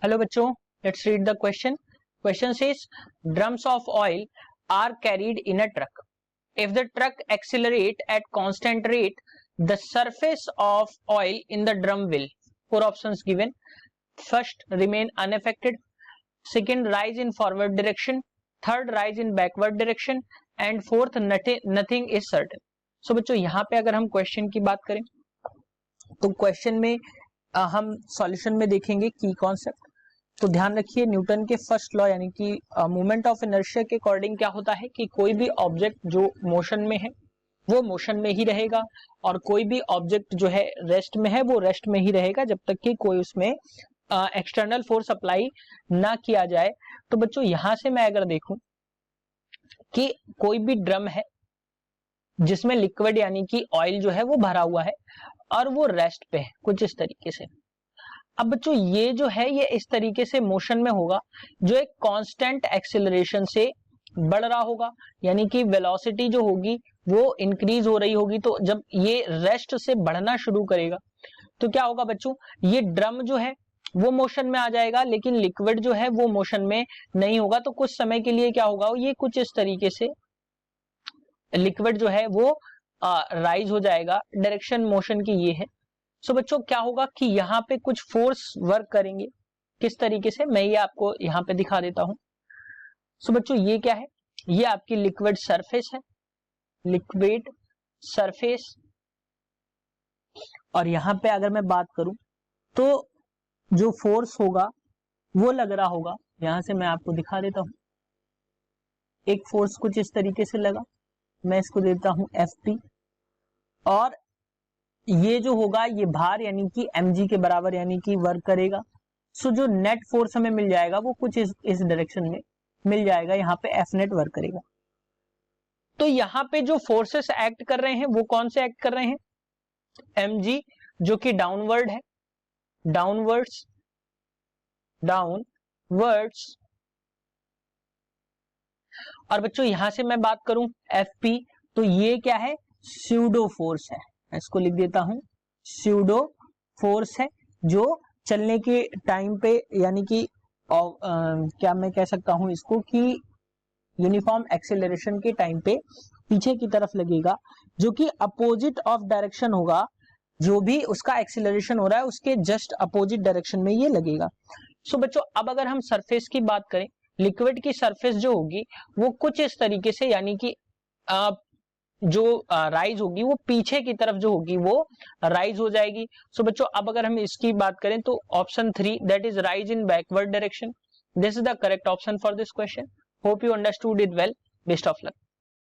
Hello बच्चों, let's read the question. Question says drums of oil are carried in a truck. If the truck accelerate at constant rate, the surface of oil in the drum will. Four options given. First, remain unaffected. Second, rise in forward direction. Third, rise in backward direction. And fourth, nothing is certain. So बच्चों यहाँ पे अगर हम question की बात करें तो question में हम सॉल्यूशन में देखेंगे की कॉन्सेप्ट. तो ध्यान रखिए, न्यूटन के फर्स्ट लॉ यानी कि मोमेंट ऑफ इनर्शिया के अकॉर्डिंग क्या होता है कि कोई भी ऑब्जेक्ट जो मोशन में है वो मोशन में ही रहेगा और कोई भी ऑब्जेक्ट जो है रेस्ट में है वो रेस्ट में ही रहेगा जब तक कि कोई उसमें एक्सटर्नल फोर्स अप्लाई ना किया जाए. तो बच्चों यहां से मैं अगर देखूं कि कोई भी ड्रम है जिसमें लिक्विड यानी कि ऑयल जो है वो भरा हुआ है और वो रेस्ट पे है कुछ इस तरीके से. अब बच्चों ये जो है ये इस तरीके से मोशन में होगा जो एक कांस्टेंट एक्सेलरेशन से बढ़ रहा होगा, यानी कि वेलोसिटी जो होगी वो इंक्रीज हो रही होगी. तो जब ये रेस्ट से बढ़ना शुरू करेगा तो क्या होगा बच्चों, ये ड्रम जो है वो मोशन में आ जाएगा लेकिन लिक्विड जो है वो मोशन में नहीं होगा. तो कुछ समय के लिए क्या होगा, ये कुछ इस तरीके से लिक्विड जो है वो राइज हो जाएगा. डायरेक्शन मोशन की ये है. सो बच्चों क्या होगा कि यहाँ पे कुछ फोर्स वर्क करेंगे. किस तरीके से, मैं ये आपको यहाँ पे दिखा देता हूं. सो बच्चों ये क्या है, ये आपकी लिक्विड सरफेस है, लिक्विड सरफेस. और यहाँ पे अगर मैं बात करूं तो जो फोर्स होगा वो लग रहा होगा, यहां से मैं आपको दिखा देता हूं. एक फोर्स कुछ इस तरीके से लगा, मैं इसको देता हूं Fp और ये जो होगा ये भार यानी कि mg के बराबर यानी कि वर्क करेगा. सो जो नेट फोर्स हमें मिल जाएगा वो कुछ इस डायरेक्शन में मिल जाएगा, यहाँ पे F नेट वर्क करेगा. तो यहाँ पे जो फोर्सेस एक्ट कर रहे हैं वो कौन से एक्ट कर रहे हैं, mg जो कि डाउनवर्ड है, डाउनवर्ड्स और बच्चों यहां से मैं बात करूं Fp तो ये क्या है, स्यूडो फोर्स है. इसको लिख देता हूं, स्यूडो फोर्स है जो चलने के टाइम पे यानी कि क्या मैं कह सकता हूं इसको कि यूनिफॉर्म एक्सेलरेशन के टाइम पे पीछे की तरफ लगेगा जो कि अपोजिट ऑफ डायरेक्शन होगा. जो भी उसका एक्सेलरेशन हो रहा है उसके जस्ट अपोजिट डायरेक्शन में ये लगेगा. सो बच्चों अब अगर हम सरफेस की बात करें, लिक्विड की सरफेस जो होगी वो कुछ इस तरीके से यानी कि जो राइज होगी वो पीछे की तरफ जो होगी वो राइज हो जाएगी. सो बच्चों अब अगर हम इसकी बात करें तो option 3 that is rise in backward direction. This is the correct option for this question. Hope you understood it well. Best of luck.